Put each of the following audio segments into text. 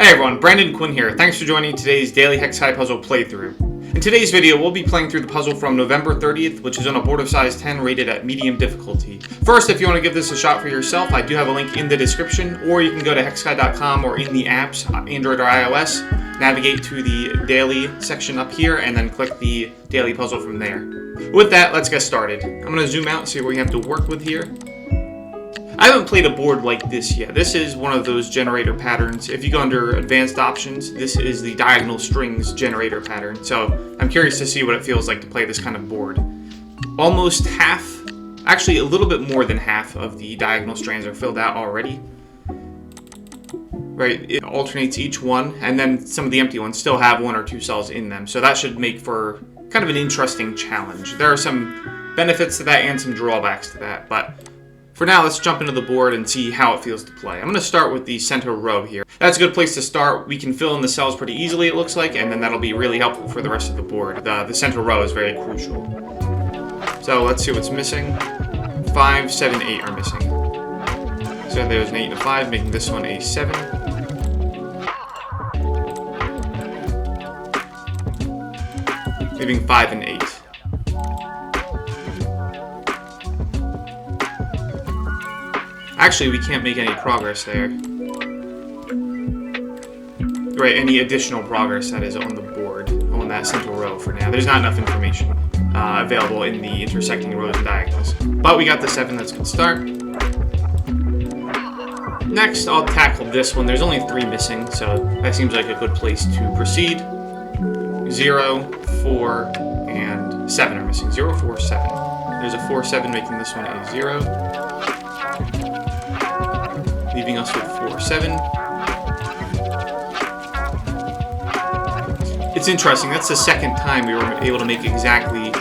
Hey everyone, Brandon Quinn here. Thanks for joining today's daily Hexakai puzzle playthrough. In today's video, we'll be playing through the puzzle from November 30th, which is on a board of size 10 rated at medium difficulty. First, if you want to give this a shot for yourself, I do have a link in the description, or you can go to hexakai.com or in the apps, Android or iOS, navigate to the daily section up here, and then click the daily puzzle from there. With that, let's get started. I'm going to zoom out and see what we have to work with here. I haven't played a board like this yet. This is one of those generator patterns. If you go under advanced options, this is the diagonal strings generator pattern. So I'm curious to see what it feels like to play this kind of board. Almost half, actually a little bit more than half of the diagonal strands are filled out already. Right, it alternates each one, and then some of the empty ones still have one or two cells in them. So that should make for kind of an interesting challenge. There are some benefits to that and some drawbacks to that, but for now, let's jump into the board and see how it feels to play. I'm going to start with the center row here. That's a good place to start. We can fill in the cells pretty easily, it looks like, and then that'll be really helpful for the rest of the board. The center row is very crucial. So let's see what's missing. 5, 7, 8 are missing. So there's an 8 and a 5, making this one a 7. Leaving 5 and 8. Actually, we can't make any progress there. Right, any additional progress that is on the board, on that central row for now. There's not enough information available in the intersecting rows and diagonals. But we got the 7, that's a good start. Next, I'll tackle this one. There's only 3 missing, so that seems like a good place to proceed. 0, 4, and 7 are missing. 0, 4, 7. There's a 4, 7, making this one a 0. Leaving us with 4, 7. It's interesting, that's the second time we were able to make exactly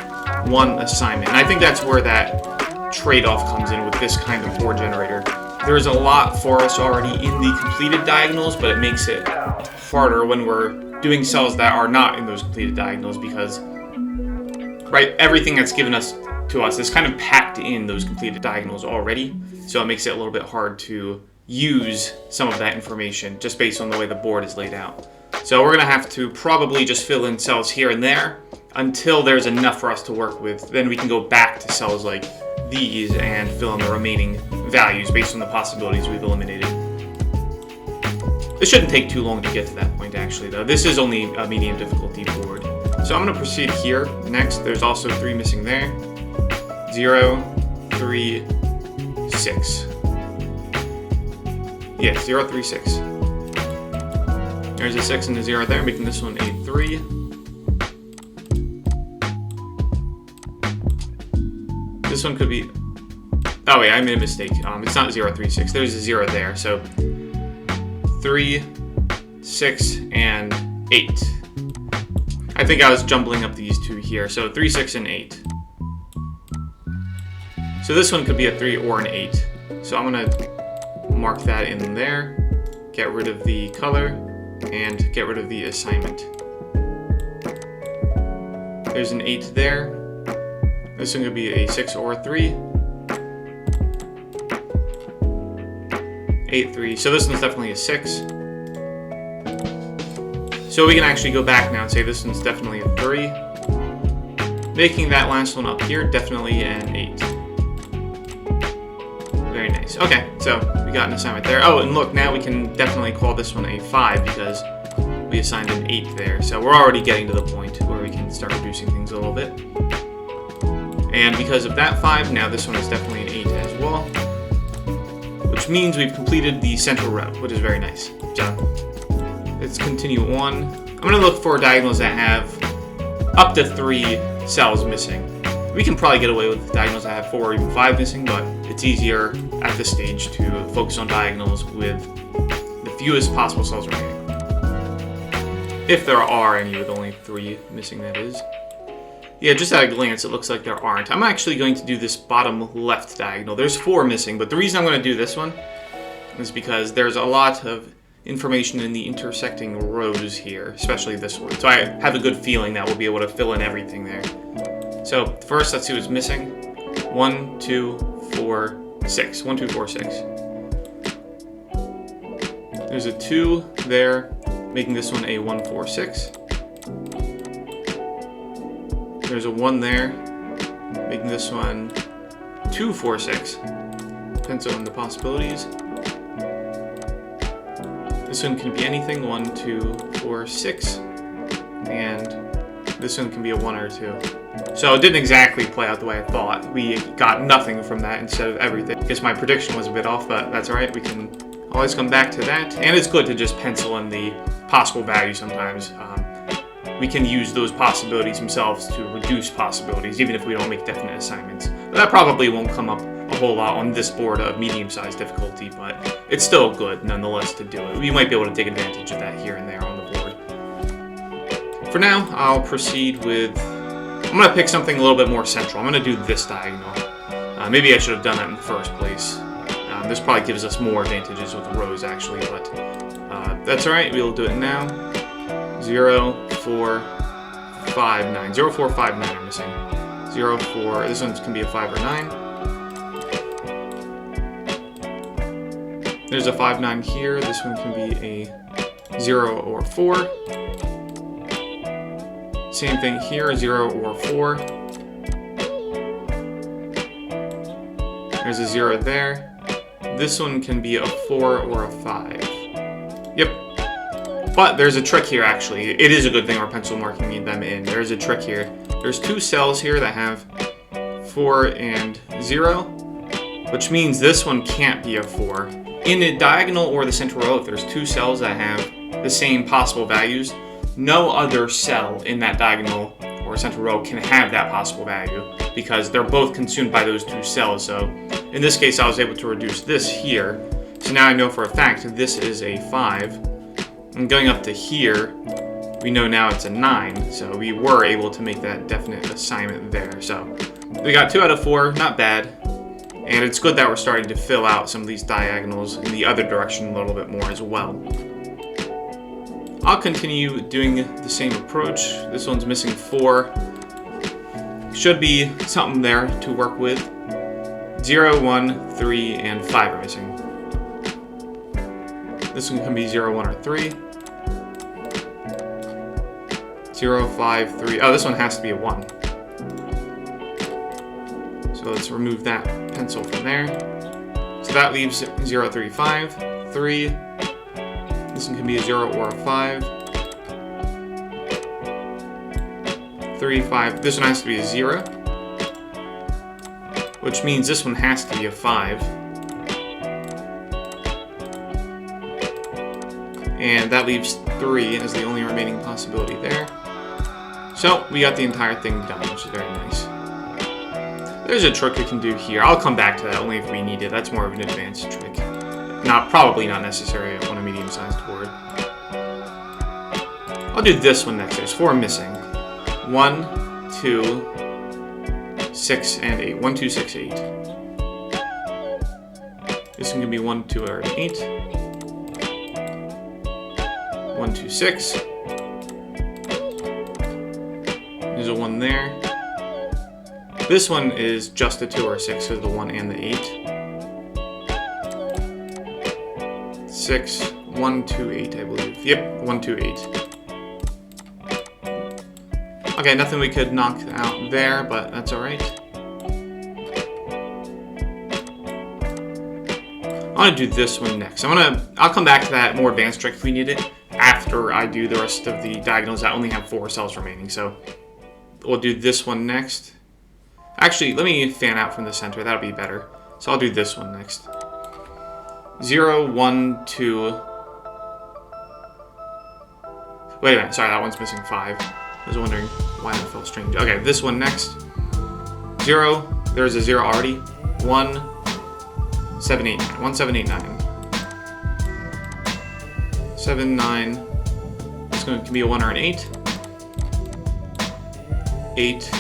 one assignment. And I think that's where that trade-off comes in with this kind of board generator. There's a lot for us already in the completed diagonals, but it makes it harder when we're doing cells that are not in those completed diagonals because, right, everything that's given us to us is kind of packed in those completed diagonals already. So it makes it a little bit hard to use some of that information just based on the way the board is laid out. So we're going to have to probably just fill in cells here and there until there's enough for us to work with. Then we can go back to cells like these and fill in the remaining values based on the possibilities we've eliminated. It shouldn't take too long to get to that point actually though. This is only a medium difficulty board. So I'm going to proceed here. Next, there's also 3 missing there. 0, 3, 6. Yeah, 0, 3, 6. There's a 6 and a 0 there, making this one a 3. This one could be... Oh wait, I made a mistake. It's not 0, 3, 6. There's a 0 there, so 3, 6, and 8. I think I was jumbling up these two here, so 3, 6, and 8. So this one could be a 3 or an 8. So I'm going to mark that in there, get rid of the color, and get rid of the assignment. There's an 8 there. This one could be a 6 or a 3. 8, 3. So this one's definitely a 6. So we can actually go back now and say this one's definitely a 3. Making that last one up here definitely an 8. Very nice. Okay, so we got an assignment there. Oh, and look, now we can definitely call this one a 5 because we assigned an 8 there. So we're already getting to the point where we can start reducing things a little bit. And because of that 5, now this one is definitely an 8 as well. Which means we've completed the central row, which is very nice. So let's continue on. I'm going to look for diagonals that have up to 3 cells missing. We can probably get away with diagonals that have 4 or even 5 missing, but it's easier at this stage to focus on diagonals with the fewest possible cells remaining. If there are any with only 3 missing, that is. Yeah, just at a glance, it looks like there aren't. I'm actually going to do this bottom left diagonal. There's 4 missing, but the reason I'm going to do this one is because there's a lot of information in the intersecting rows here, especially this one. So I have a good feeling that we'll be able to fill in everything there. So first, let's see what's missing. 1, 2, 4, 6. 1, 2, 4, 6. There's a 2 there, making this one a 1, 4, 6. There's a 1 there, making this one 2, 4, 6. Pencil in the possibilities. This one can be anything, 1, 2, 4, 6. And this one can be a 1 or 2. So it didn't exactly play out the way I thought. We got nothing from that instead of everything. I guess my prediction was a bit off, but that's alright. We can always come back to that. And it's good to just pencil in the possible value sometimes. We can use those possibilities themselves to reduce possibilities, even if we don't make definite assignments. But that probably won't come up a whole lot on this board of medium-sized difficulty, but it's still good nonetheless to do it. We might be able to take advantage of that here and there on the board. For now, I'll proceed with... I'm going to pick something a little bit more central. I'm going to do this diagonal. Maybe I should have done that in the first place. This probably gives us more advantages with the rows, actually, but that's alright. We'll do it now. 0, 4, 5, 9. 0, 4, 5, 9 are missing. 0, 4. This one can be a 5 or 9. There's a 5, 9 here. This one can be a 0 or 4. Same thing here, 0 or 4. There's a 0 there. This one can be a 4 or a 5. Yep. But there's a trick here, actually. It is a good thing we're pencil marking them in. There's a trick here. There's 2 cells here that have 4 and 0, which means this one can't be a 4. In a diagonal or the central row, if there's 2 cells that have the same possible values, no other cell in that diagonal or central row can have that possible value because they're both consumed by those 2 cells. So in this case, I was able to reduce this here. So now I know for a fact this is a 5. And going up to here, we know now it's a 9. So we were able to make that definite assignment there. So we got 2 out of 4, not bad. And it's good that we're starting to fill out some of these diagonals in the other direction a little bit more as well. I'll continue doing the same approach. This one's missing 4. Should be something there to work with. 0, 1, 3, and 5 are missing. This one can be 0, 1, or 3. 0, 5, 3. Oh, this one has to be a 1. So let's remove that pencil from there. So that leaves 0, 3, 5, 3. This one can be a 0 or a 5. 3, 5. This one has to be a 0. Which means this one has to be a 5. And that leaves 3 as the only remaining possibility there. So we got the entire thing done, which is very nice. There's a trick we can do here. I'll come back to that only if we need it. That's more of an advanced trick. Probably not necessary on a medium-sized board. I'll do this one next. There's 4 missing. 1, 2, 6, and 8. 1, 2, 6, 8. This one can be 1, 2, or 8. 1, 2, 6. There's a 1 there. This one is just a 2 or a 6 because of the 1 and the 8. 6, 1, 2, 8, I believe. Yep, 1, 2, 8. Okay, nothing we could knock out there, but that's alright. I want to do this one next. I'll come back to that more advanced trick if we need it after I do the rest of the diagonals that only have 4 cells remaining. So we'll do this one next. Actually, let me fan out from the center. That'll be better. So I'll do this one next. 0, 1, 2. Wait a minute. Sorry, that one's missing 5. I was wondering why that felt strange. Okay, this one next. 0. There's a 0 already. 1, 7, 8, 9. 1, 7, 8, 9. 7, 9. This one can be a 1 or an 8. 8,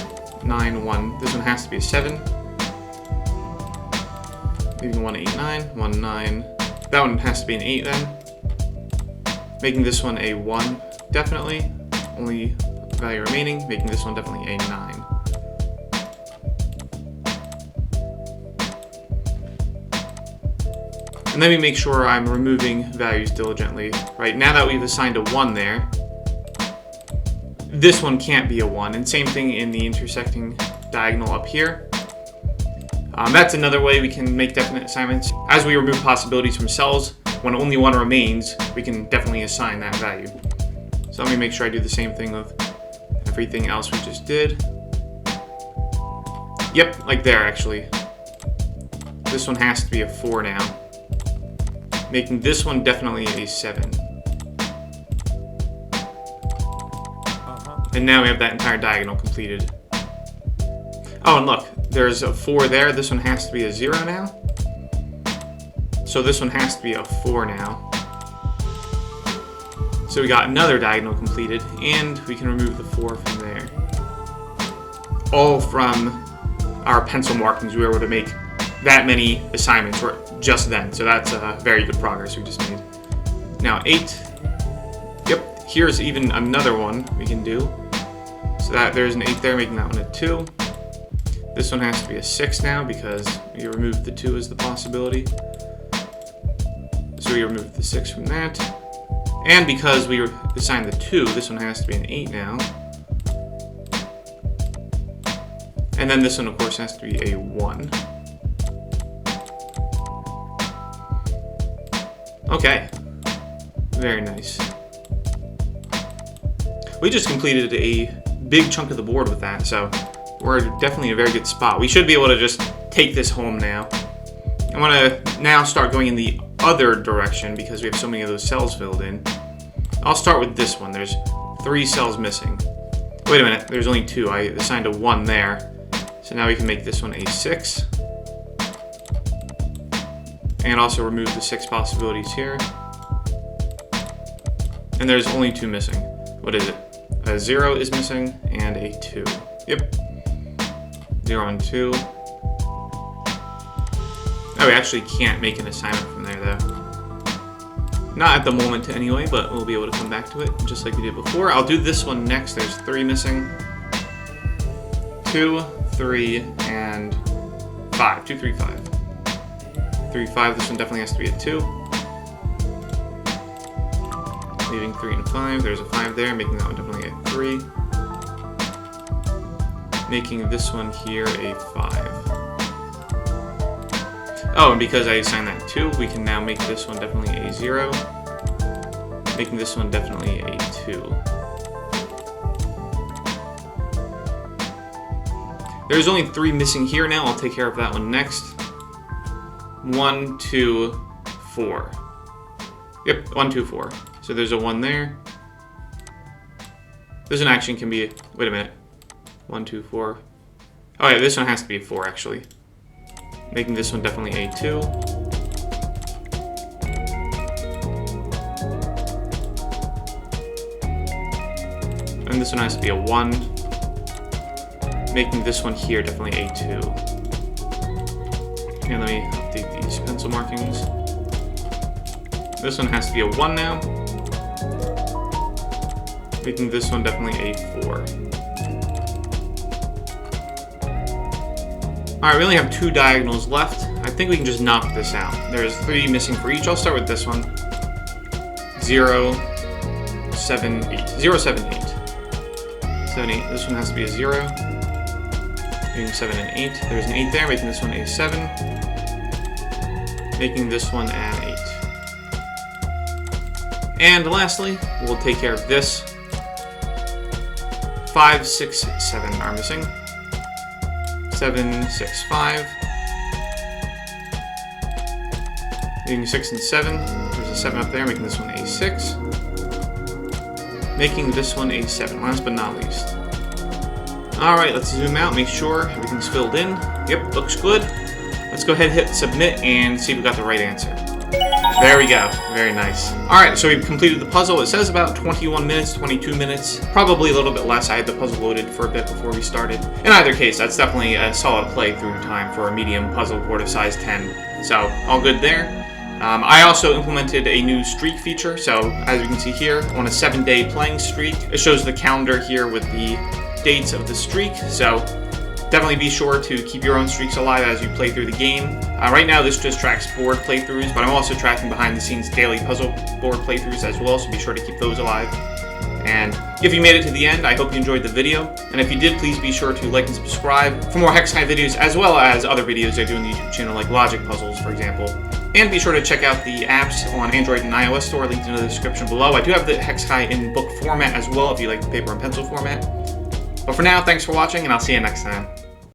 9, 1. This one has to be a 7. Leaving 1, 8, 9. 1, 9. That one has to be an 8 then. Making this one a 1, definitely. Only value remaining. Making this one definitely a 9. And then we make sure I'm removing values diligently. Right, now that we've assigned a 1 there, this one can't be a 1. And same thing in the intersecting diagonal up here. That's another way we can make definite assignments. As we remove possibilities from cells, when only one remains, we can definitely assign that value. So let me make sure I do the same thing with everything else we just did. Yep, like there actually. This one has to be a 4 now, making this one definitely a 7. And now we have that entire diagonal completed. Oh, and look, there's a 4 there. This one has to be a 0 now. So this one has to be a 4 now. So we got another diagonal completed, and we can remove the 4 from there. All from our pencil markings. We were able to make that many assignments just then. So that's very good progress we just made. Now 8. Yep, here's even another one we can do. So that there's an 8 there, making that one a 2. This one has to be a 6 now because we removed the 2 as the possibility. So we removed the 6 from that. And because we assigned the 2, this one has to be an 8 now. And then this one, of course, has to be a 1. Okay. Very nice. We just completed a big chunk of the board with that, so we're definitely in a very good spot. We should be able to just take this home now. I want to now start going in the other direction because we have so many of those cells filled in. I'll start with this one. There's 3 cells missing. Wait a minute, there's only 2. I assigned a 1 there. So now we can make this one a 6. And also remove the 6 possibilities here. And there's only 2 missing. What is it? A 0 is missing and a 2. Yep. 0 and 2. Oh, we actually can't make an assignment from there though. Not at the moment anyway, but we'll be able to come back to it just like we did before. I'll do this one next. There's 3 missing. 2, 3, and 5. 2, 3, 5. 3, 5. This one definitely has to be a 2. Leaving 3 and 5. There's a 5 there, making that one definitely a 3. Making this one here a 5. Oh, and because I assigned that 2, we can now make this one definitely a 0. Making this one definitely a 2. There's only 3 missing here now. I'll take care of that one next. 1, 2, 4. Yep, 1, 2, 4. So there's a 1 there. This one actually can be... Wait a minute. 1, 2, 4. Oh yeah, this one has to be a 4 actually. Making this one definitely a 2. And this one has to be a 1. Making this one here definitely a 2. And let me update these pencil markings. This one has to be a 1 now. Making this one definitely a 4. Alright, we only have 2 diagonals left. I think we can just knock this out. There's 3 missing for each. I'll start with this one. 0, 7, 8. 0, 7, 8. 7, 8. This one has to be a 0. Making 7 and 8. There's an 8 there, making this one a 7. Making this one an 8. And lastly, we'll take care of this. 5, 6, 7 are missing. 7, 6, 5. Making 6 and 7. There's a 7 up there, making this one a 6. Making this one a 7, last but not least. Alright, let's zoom out, make sure everything's filled in. Yep, looks good. Let's go ahead and hit submit and see if we got the right answer. There we go. Very nice. Alright, so we've completed the puzzle. It says about 21 minutes, 22 minutes. Probably a little bit less. I had the puzzle loaded for a bit before we started. In either case, that's definitely a solid play through time for a medium puzzle board of size 10. So, all good there. I also implemented a new streak feature. So, as you can see here, on a 7-day playing streak, it shows the calendar here with the dates of the streak. So, Definitely be sure to keep your own streaks alive as you play through the game. Right now this just tracks board playthroughs, but I'm also tracking behind the scenes daily puzzle board playthroughs as well, so be sure to keep those alive. And if you made it to the end, I hope you enjoyed the video. And if you did, please be sure to like and subscribe for more Hexakai videos, as well as other videos I do on the YouTube channel, like logic puzzles, for example. And be sure to check out the apps on Android and iOS store, linked in the description below. I do have the Hexakai in book format as well, if you like the paper and pencil format. But for now, thanks for watching, and I'll see you next time.